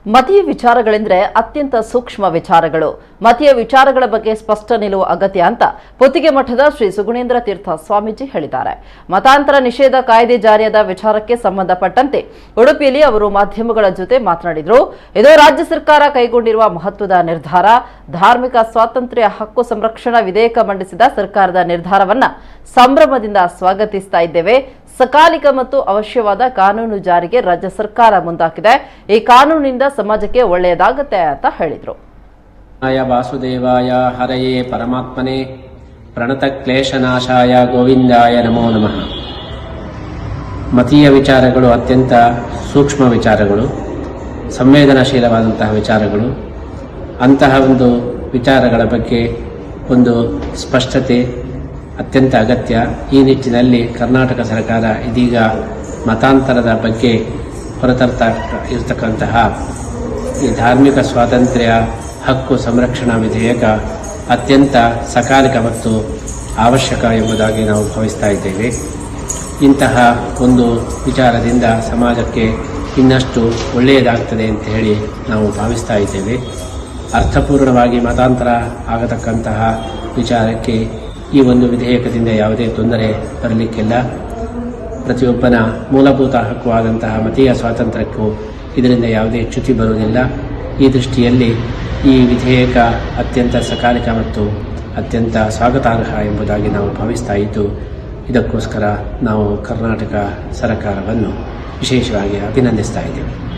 ಮತೀಯ ವಿಚಾರಗಳೆಂದರೆ ಅತ್ಯಂತ ಸೂಕ್ಷ್ಮ ವಿಚಾರಗಳು. ಮತೀಯ ವಿಚಾರಗಳ ಬಗ್ಗೆ ಸ್ಪಷ್ಟ ನಿಲುವು ಅಗತ್ಯ ಅಂತ ಪೊತ್ತಿಗೆ ಮಠದ ಶ್ರೀ ಸುಗುಣೇಂದ್ರ ತೀರ್ಥ ಸ್ವಾಮೀಜಿ ಹೇಳಿದ್ದಾರೆ. ಮತಾಂತರ ನಿಷೇಧ ಕಾಯ್ದೆ ಜಾರಿಯಾದ ವಿಚಾರಕ್ಕೆ ಸಂಬಂಧಪಟ್ಟಂತೆ ಉಡುಪಿಯಲ್ಲಿ ಅವರು ಮಾಧ್ಯಮಗಳ ಜೊತೆ ಮಾತನಾಡಿದರು. ಇದು ರಾಜ್ಯ ಸರ್ಕಾರ ಕೈಗೊಂಡಿರುವ ಮಹತ್ವದ ನಿರ್ಧಾರ. ಧಾರ್ಮಿಕ ಸ್ವಾತಂತ್ರ್ಯ ಹಕ್ಕು ಸಂರಕ್ಷಣಾ ವಿಧೇಯಕ ಮಂಡಿಸಿದ ಸರ್ಕಾರದ ನಿರ್ಧಾರವನ್ನ ಸಂಭ್ರಮದಿಂದ ಸ್ವಾಗತಿಸ್ತಾ ಇದ್ದೇವೆ. ಸಕಾಲಿಕ ಮತ್ತು ಅವಶ್ಯವಾದ ಕಾನೂನು ಜಾರಿಗೆ ರಾಜ್ಯ ಸರ್ಕಾರ ಮುಂದಾಗಿದೆ. ಈ ಕಾನೂನಿನಿಂದ ಸಮಾಜಕ್ಕೆ ಒಳ್ಳೆಯದಾಗುತ್ತೆ ಅಂತ ಹೇಳಿದರು. ವಾಸುದೇವಾಯ ಹರಯೇ ಪರಮಾತ್ಮನೇ ಪ್ರಣತ ಕ್ಲೇಶನಾಶಾಯ ಗೋವಿಂದಾಯ ನಮೋ ನಮಃ. ಮತೀಯ ವಿಚಾರಗಳು ಅತ್ಯಂತ ಸೂಕ್ಷ್ಮ ವಿಚಾರಗಳು, ಸಂವೇದನಾಶೀಲವಾದಂತಹ ವಿಚಾರಗಳು. ಅಂತಹ ಒಂದು ವಿಚಾರಗಳ ಬಗ್ಗೆ ಒಂದು ಸ್ಪಷ್ಟತೆ ಅತ್ಯಂತ ಅಗತ್ಯ. ಈ ನಿಟ್ಟಿನಲ್ಲಿ ಕರ್ನಾಟಕ ಸರ್ಕಾರ ಇದೀಗ ಮತಾಂತರದ ಬಗ್ಗೆ ಹೊರತರ್ತಾ ಇರತಕ್ಕಂತಹ ಈ ಧಾರ್ಮಿಕ ಸ್ವಾತಂತ್ರ್ಯ ಹಕ್ಕು ಸಂರಕ್ಷಣಾ ವಿಧೇಯಕ ಅತ್ಯಂತ ಸಕಾಲಿಕ ಮತ್ತು ಅವಶ್ಯಕ ಎಂಬುದಾಗಿ ನಾವು ಭಾವಿಸ್ತಾ ಇದ್ದೇವೆ. ಇಂತಹ ಒಂದು ವಿಚಾರದಿಂದ ಸಮಾಜಕ್ಕೆ ಇನ್ನಷ್ಟು ಒಳ್ಳೆಯದಾಗ್ತದೆ ಅಂತ ಹೇಳಿ ನಾವು ಭಾವಿಸ್ತಾ ಇದ್ದೇವೆ. ಅರ್ಥಪೂರ್ಣವಾಗಿ ಮತಾಂತರ ಆಗತಕ್ಕಂತಹ ವಿಚಾರಕ್ಕೆ ಈ ಒಂದು ವಿಧೇಯಕದಿಂದ ಯಾವುದೇ ತೊಂದರೆ ಬರಲಿಕ್ಕಿಲ್ಲ. ಪ್ರತಿಯೊಬ್ಬನ ಮೂಲಭೂತ ಹಕ್ಕು ಆದಂತಹ ಮತೀಯ ಸ್ವಾತಂತ್ರ್ಯಕ್ಕೂ ಇದರಿಂದ ಯಾವುದೇ ಚ್ಯುತಿ ಬರುವುದಿಲ್ಲ. ಈ ದೃಷ್ಟಿಯಲ್ಲಿ ಈ ವಿಧೇಯಕ ಅತ್ಯಂತ ಸಕಾಲಿಕ ಮತ್ತು ಅತ್ಯಂತ ಸ್ವಾಗತಾರ್ಹ ಎಂಬುದಾಗಿ ನಾವು ಭಾವಿಸ್ತಾ ಇದ್ದು, ಇದಕ್ಕೋಸ್ಕರ ನಾವು ಕರ್ನಾಟಕ ಸರ್ಕಾರವನ್ನು ವಿಶೇಷವಾಗಿ ಅಭಿನಂದಿಸ್ತಾ ಇದ್ದೇವೆ.